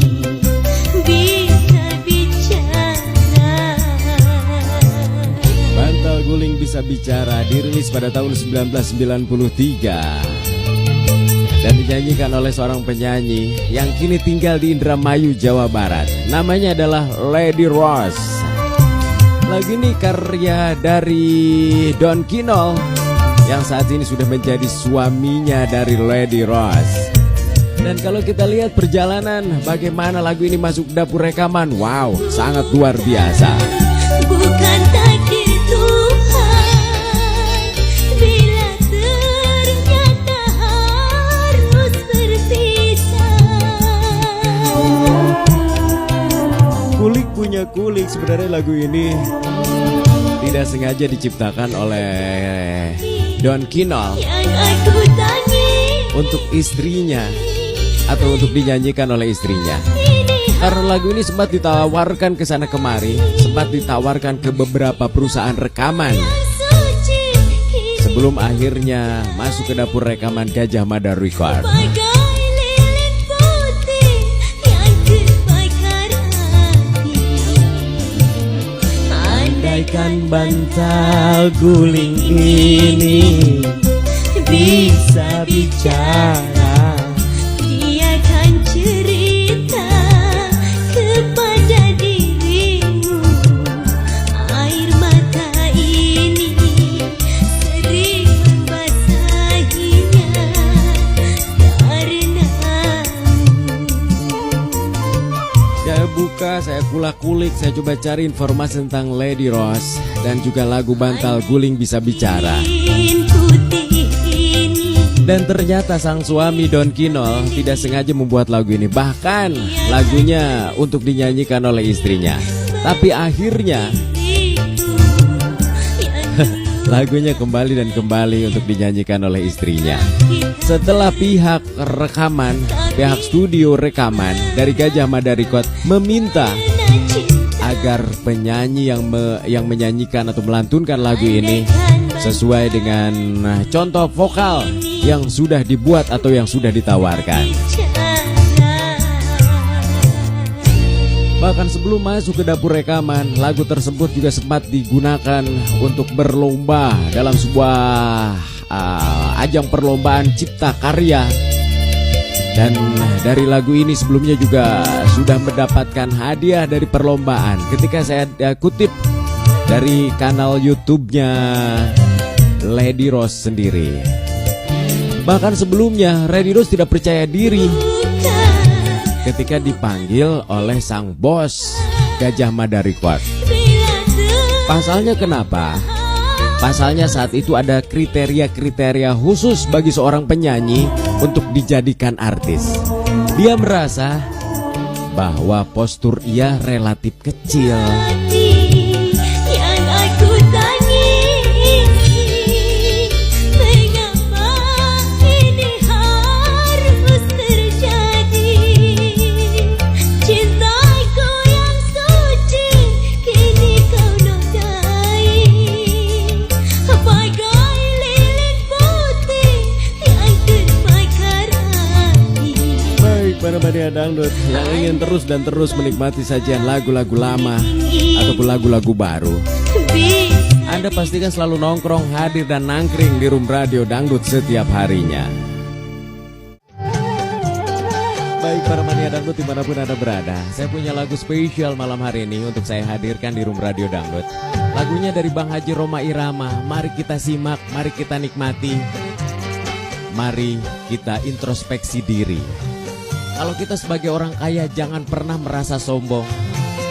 [SPEAKER 2] bisa bicara.
[SPEAKER 1] Bantal Guling Bisa Bicara dirilis pada tahun 1993 dan dinyanyikan oleh seorang penyanyi yang kini tinggal di Indramayu, Jawa Barat. Namanya adalah Lady Rose. Lagu ini karya dari Don Kinol yang saat ini sudah menjadi suaminya dari Lady Rose. Dan kalau kita lihat perjalanan bagaimana lagu ini masuk dapur rekaman, wow, sangat luar biasa.
[SPEAKER 2] Bukan takdir Tuhan bila ternyata harus berpisah.
[SPEAKER 1] Kulik punya kulik, sebenarnya lagu ini tidak sengaja diciptakan oleh Don Kinol
[SPEAKER 2] Yang aku tangis
[SPEAKER 1] untuk istrinya atau untuk dinyanyikan oleh istrinya.
[SPEAKER 2] ini
[SPEAKER 1] Karena lagu ini sempat ditawarkan ke sana kemari, sempat ditawarkan ke beberapa perusahaan rekaman
[SPEAKER 2] suci
[SPEAKER 1] sebelum akhirnya masuk ke dapur rekaman Gajah Mada Record.
[SPEAKER 2] bagai lilin putih yang terbakar api.
[SPEAKER 1] Andaikan bantal guling ini bisa bicara,
[SPEAKER 2] dia kan cerita kepada
[SPEAKER 1] kulik, saya coba cari informasi tentang Lady Rose dan juga lagu Bantal Guling Bisa Bicara. Dan ternyata sang suami Don Kinol tidak sengaja membuat lagu ini. Bahkan lagunya untuk dinyanyikan oleh istrinya. Tapi akhirnya lagunya kembali dan kembali untuk dinyanyikan oleh istrinya. Setelah pihak rekaman, pihak studio rekaman dari Gajah Mada Record meminta agar penyanyi yang menyanyikan atau melantunkan lagu ini sesuai dengan contoh vokal yang sudah dibuat atau yang sudah ditawarkan. Bahkan sebelum masuk ke dapur rekaman, lagu tersebut juga sempat digunakan untuk berlomba dalam sebuah ajang perlombaan cipta karya. Dan dari lagu ini sebelumnya juga sudah mendapatkan hadiah dari perlombaan. Ketika saya kutip dari kanal YouTube-nya Lady Rose sendiri. Bahkan sebelumnya Lady Rose tidak percaya diri ketika dipanggil oleh sang bos Gajah Mada Record. Pasalnya kenapa? Pasalnya saat itu ada kriteria-kriteria khusus bagi seorang penyanyi untuk dijadikan artis. Dia merasa bahwa postur ia relatif kecil. Para mania dangdut yang ingin terus dan terus menikmati sajian lagu-lagu lama ataupun lagu-lagu baru, Anda pastikan selalu nongkrong, hadir dan nangkring di Room Radio Dangdut setiap harinya. Baik para mania dangdut dimanapun Anda berada, saya punya lagu spesial malam hari ini untuk saya hadirkan di Room Radio Dangdut. Lagunya dari Bang Haji Roma Irama. Mari kita simak, mari kita nikmati, mari kita introspeksi diri. Kalau kita sebagai orang kaya jangan pernah merasa sombong.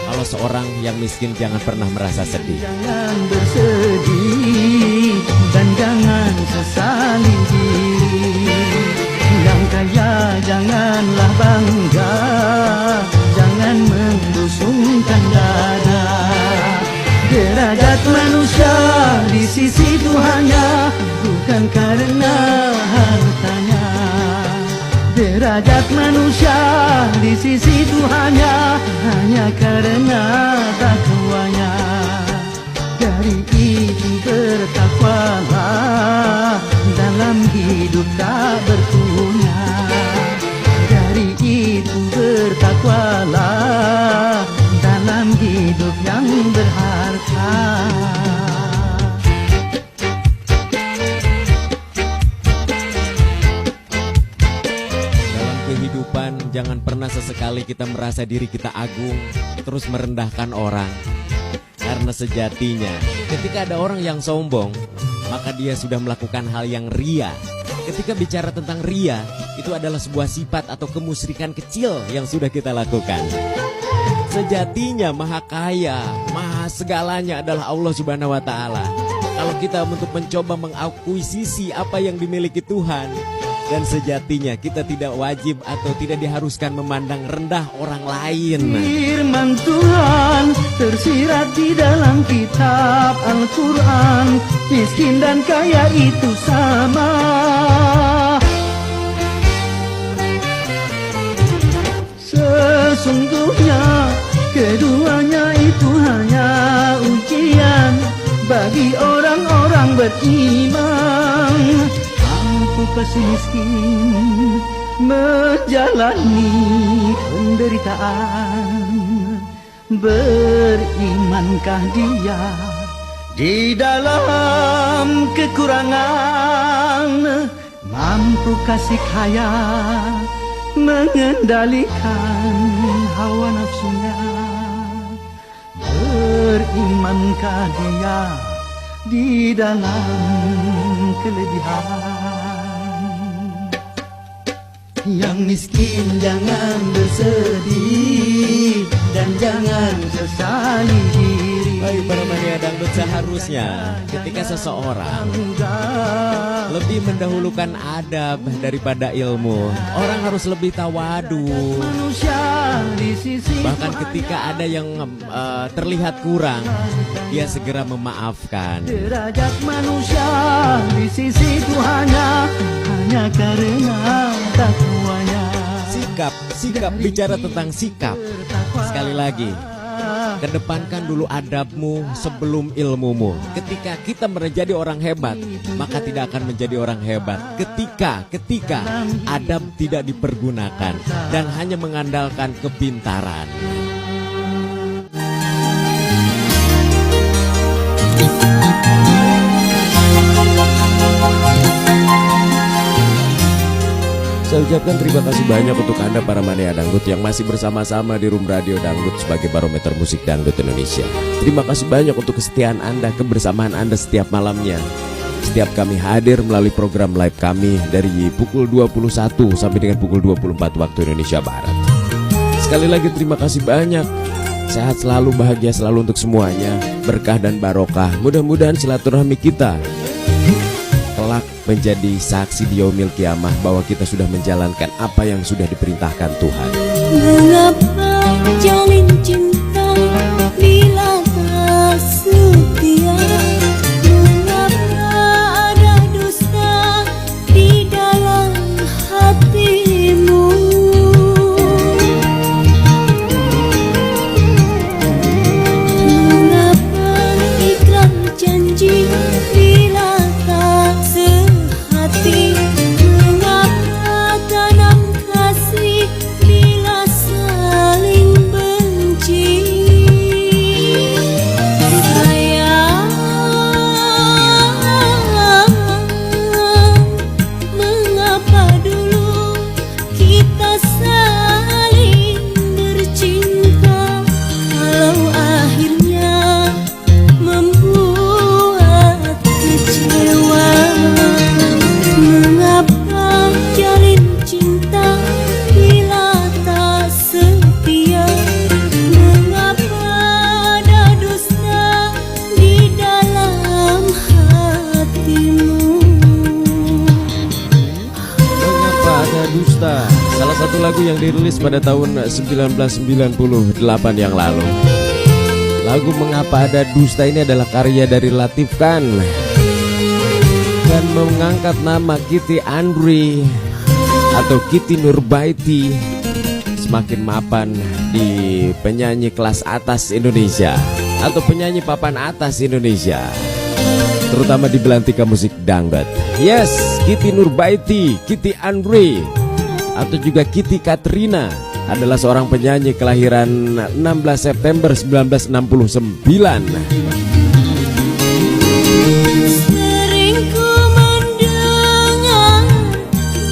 [SPEAKER 1] Kalau seorang yang miskin jangan pernah merasa sedih.
[SPEAKER 3] Jangan bersedih dan jangan sesali diri. Yang kaya janganlah bangga, jangan membusungkan dada. Derajat manusia di sisi Tuhannya bukan karena hartanya. Derajat manusia di sisi Tuhannya hanya karena takwanya. Dari itu bertakwalah dalam hidup tak berpunya. Dari itu bertakwalah dalam hidup yang berharga.
[SPEAKER 1] Jangan pernah sesekali kita merasa diri kita agung, terus merendahkan orang. Karena sejatinya, ketika ada orang yang sombong, maka dia sudah melakukan hal yang ria. Ketika bicara tentang ria, itu adalah sebuah sifat atau kemusyrikan kecil yang sudah kita lakukan. Sejatinya maha kaya, maha segalanya adalah Allah Subhanahu wa Ta'ala. Kalau kita untuk mencoba mengakuisisi apa yang dimiliki Tuhan, dan sejatinya kita tidak wajib atau tidak diharuskan memandang rendah orang lain.
[SPEAKER 3] Firman Tuhan tersirat di dalam kitab Al-Quran, miskin dan kaya itu sama. Sesungguhnya keduanya itu hanya ujian bagi orang-orang beriman. Mampu kasih miskin menjalani penderitaan. Berimankah dia di dalam kekurangan? Mampu kasih kaya mengendalikan hawa nafsunya. Berimankah dia di dalam kelebihan? Yang miskin jangan bersedih dan jangan sesali diri.
[SPEAKER 1] Baik para mania dangdut, seharusnya ketika seseorang lebih mendahulukan adab daripada ilmu, orang harus lebih tawadu.
[SPEAKER 3] Manusia di sisi
[SPEAKER 1] Bahkan ketika ada yang terlihat kurang, dia segera memaafkan.
[SPEAKER 3] derajat manusia di sisi Tuhannya hanya karena takwanya.
[SPEAKER 1] Sikap bicara tentang sikap. Sekali lagi, kedepankan dulu adabmu sebelum ilmumu. Ketika kita menjadi orang hebat, maka tidak akan menjadi orang hebat. Ketika adab tidak dipergunakan dan hanya mengandalkan kepintaran. Saya ucapkan terima kasih banyak untuk Anda para mania dangdut yang masih bersama-sama di Room Radio Dangdut sebagai barometer musik dangdut Indonesia. Terima kasih banyak untuk kesetiaan Anda, kebersamaan Anda setiap malamnya. Setiap kami hadir melalui program live kami dari pukul 21 sampai dengan pukul 24 waktu Indonesia Barat. Sekali lagi terima kasih banyak. Sehat selalu, bahagia selalu untuk semuanya. Berkah dan barokah. Mudah-mudahan silaturahmi kita kelak menjadi saksi di yaumil kiamah bahwa kita sudah menjalankan apa yang sudah diperintahkan Tuhan.
[SPEAKER 2] Mengapa jalin cinta bila tak setia? Mengapa ada dusta di dalam hatimu? Mengapa ikrar janji bila tak sehati? Mengapa tanam kasih bila saling benci? Sayang, mengapa dulu kita saling bercinta kalau akhirnya membuat kecewa? Mengapa jalin cinta bila tak setia? Mengapa ada dusta di dalam hatimu?
[SPEAKER 1] Mengapa ada dusta? Salah satu lagu yang dirilis pada tahun 1998 yang lalu. Lagu Mengapa Ada Dusta ini adalah karya dari Latif Khan dan mengangkat nama Kitty Andri atau Kitty Nurbaiti semakin mapan di penyanyi kelas atas Indonesia atau penyanyi papan atas Indonesia, terutama di belantika musik dangdut. Yes, Kitty Nurbaiti, Kitty Andri atau juga Kitty Katrina adalah seorang penyanyi kelahiran 16 September 1969.
[SPEAKER 2] Sering ku mendengar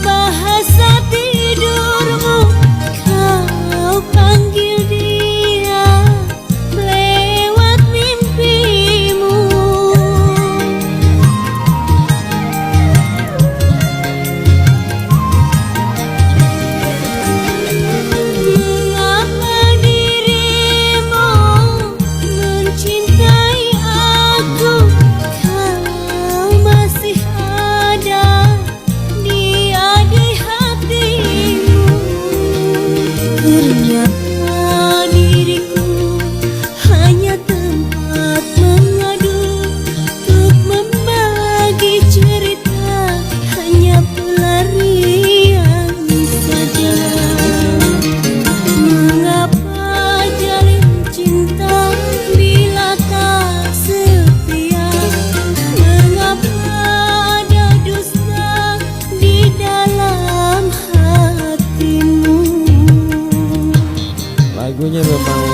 [SPEAKER 2] bahasa tidurmu, kau panggil dia lewat mimpimu. Mengapa dirimu mencintai aku? Kau masih ada di hatimu. Ternyata diriku hanya tempat mengadu, untuk membagi cerita, hanya pelarian saja. Mengapa jalin cinta bila tak setia? Mengapa ada dusta di dalam hatimu?
[SPEAKER 1] Lagunya memang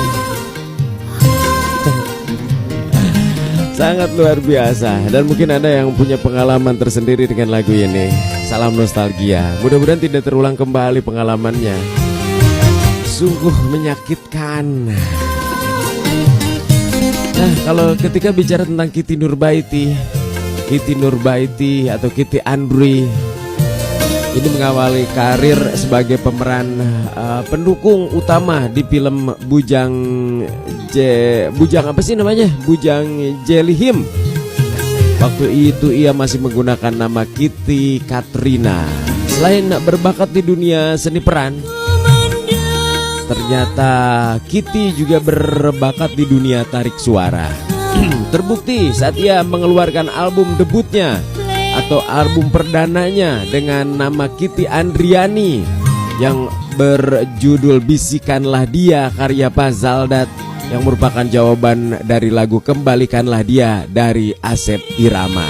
[SPEAKER 1] sangat luar biasa dan mungkin Anda yang punya pengalaman tersendiri dengan lagu ini. Salam nostalgia. Mudah-mudahan tidak terulang kembali pengalamannya. Sungguh menyakitkan. Nah, kalau ketika bicara tentang Kitty Nurbaiti atau Kitty Andri, Ini mengawali karir sebagai pemeran pendukung utama di film Bujang apa sih namanya? Bujang Jelihim. Waktu itu ia masih menggunakan nama Kitty Katrina. Selain berbakat di dunia seni peran, ternyata Kitty juga berbakat di dunia tarik suara. Terbukti saat ia mengeluarkan album debutnya atau album perdananya dengan nama Kitty Andriani yang berjudul Bisikanlah Dia karya Pak Zaldat, yang merupakan jawaban dari lagu Kembalikanlah Dia dari Asep Irama.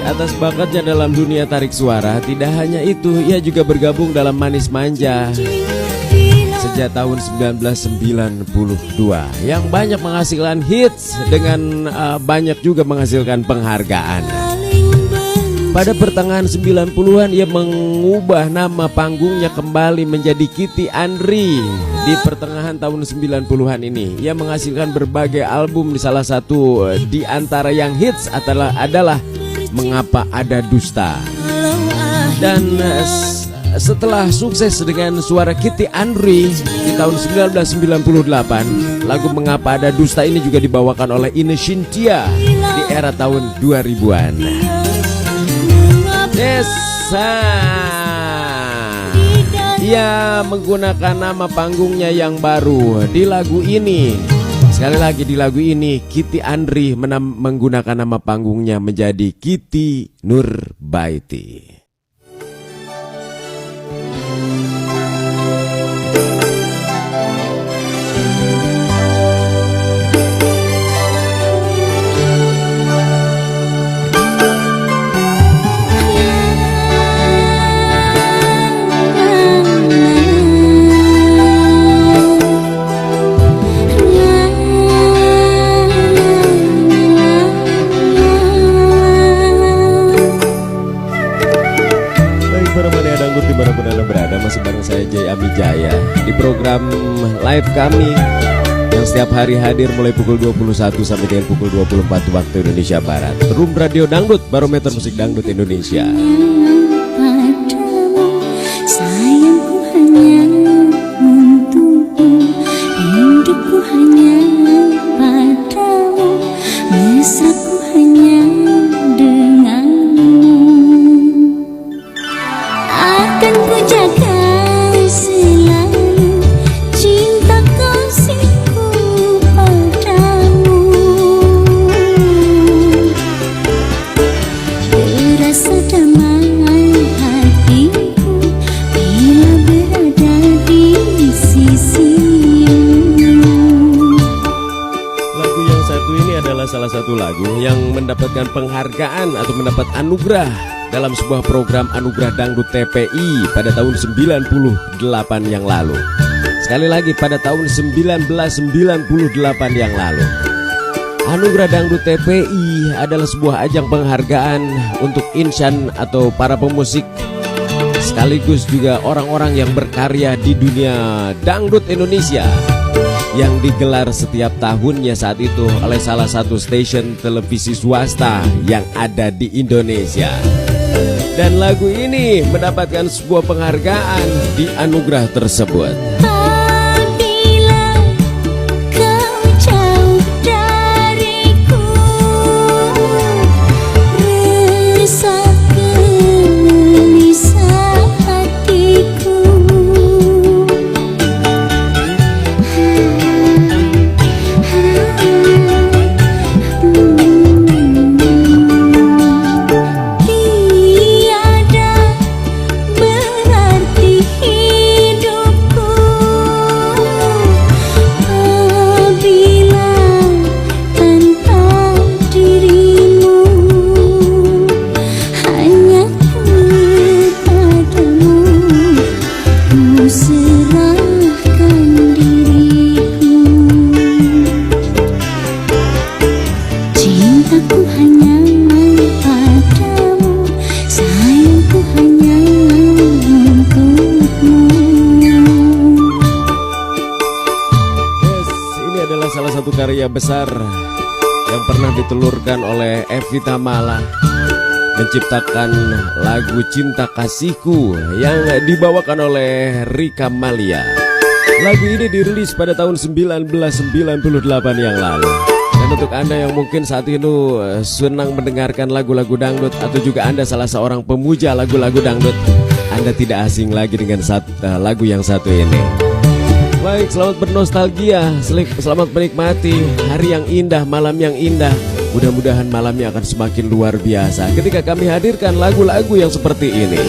[SPEAKER 1] Atas bakatnya dalam dunia tarik suara, tidak hanya itu, ia juga bergabung dalam Manis Manja sejak tahun 1992 yang banyak menghasilkan hits dengan banyak juga menghasilkan penghargaan. Pada pertengahan 90-an ia mengubah nama panggungnya kembali menjadi Kitty Andri. Di pertengahan tahun 90-an ini ia menghasilkan berbagai album, di salah satu di antara yang hits adalah Mengapa Ada Dusta. Dan setelah sukses dengan suara Kitty Andri di tahun 1998, lagu Mengapa Ada Dusta ini juga dibawakan oleh Ine Shintya di era tahun 2000-an. Yes, ia menggunakan nama panggungnya yang baru di lagu ini. Sekali lagi, di lagu ini Kitty Andri menggunakan nama panggungnya menjadi Kitty Nurbaiti. Dimanapun Anda berada, masih bareng saya Jay Abijaya di program live kami yang setiap hari hadir mulai pukul 21 sampai dengan pukul 24 waktu Indonesia Barat. Room Radio Dangdut, barometer musik dangdut Indonesia.
[SPEAKER 2] Sayangku hanya untukmu, hidupku hanya padamu, mesraku hanya denganmu. Akan ku jaga selalu cinta kasihku padamu. Terasa damai hatiku bila berada di sisimu.
[SPEAKER 1] Lagu yang satu ini adalah salah satu lagu yang mendapatkan penghargaan atau mendapat anugerah dalam sebuah program Anugerah Dangdut TPI pada tahun 98 yang lalu. Sekali lagi, pada tahun 1998 yang lalu. Anugerah Dangdut TPI adalah sebuah ajang penghargaan untuk insan atau para pemusik, sekaligus juga orang-orang yang berkarya di dunia dangdut Indonesia, yang digelar setiap tahunnya saat itu oleh salah satu stasiun televisi swasta yang ada di Indonesia. Dan lagu ini mendapatkan sebuah penghargaan di anugerah tersebut.
[SPEAKER 2] Apabila kau jauh dariku, resah gelisah hatiku. Tiada berarti
[SPEAKER 1] karya besar yang pernah ditelurkan oleh Evi Tamala, menciptakan lagu Cinta Kasihku yang dibawakan oleh Rika Malia. Lagu ini dirilis pada tahun 1998 yang lalu. Dan untuk Anda yang mungkin saat ini senang mendengarkan lagu-lagu dangdut, atau juga Anda salah seorang pemuja lagu-lagu dangdut, Anda tidak asing lagi dengan lagu yang satu ini. Baik, selamat bernostalgia, selamat menikmati hari yang indah, malam yang indah. Mudah-mudahan malamnya akan semakin luar biasa ketika kami hadirkan lagu-lagu yang seperti ini.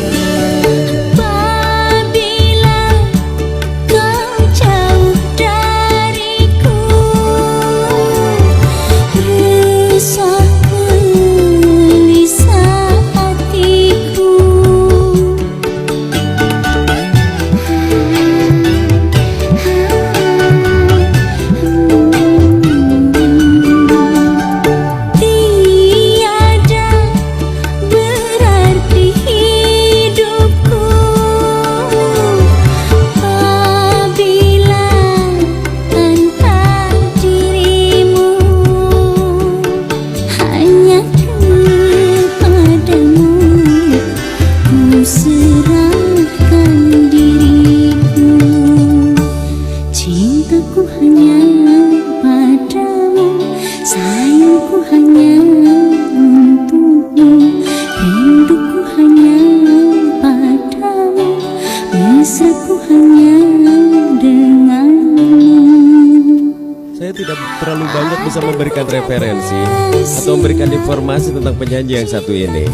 [SPEAKER 1] Saya tidak terlalu banyak bisa memberikan referensi atau memberikan informasi tentang penyanyi yang satu ini.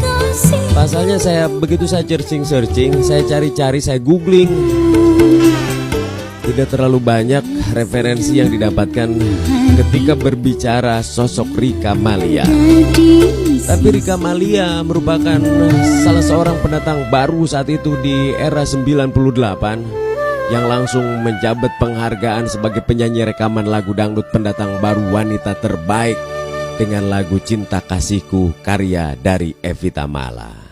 [SPEAKER 1] Pasalnya begitu saya searching, saya cari-cari, saya googling, tidak terlalu banyak referensi yang didapatkan ketika berbicara sosok Rika Malia. Tapi Rika Malia merupakan salah seorang pendatang baru saat itu di era 98 yang langsung menjabat penghargaan sebagai penyanyi rekaman lagu dangdut pendatang baru wanita terbaik dengan lagu Cinta Kasihku karya dari Evi Tamala.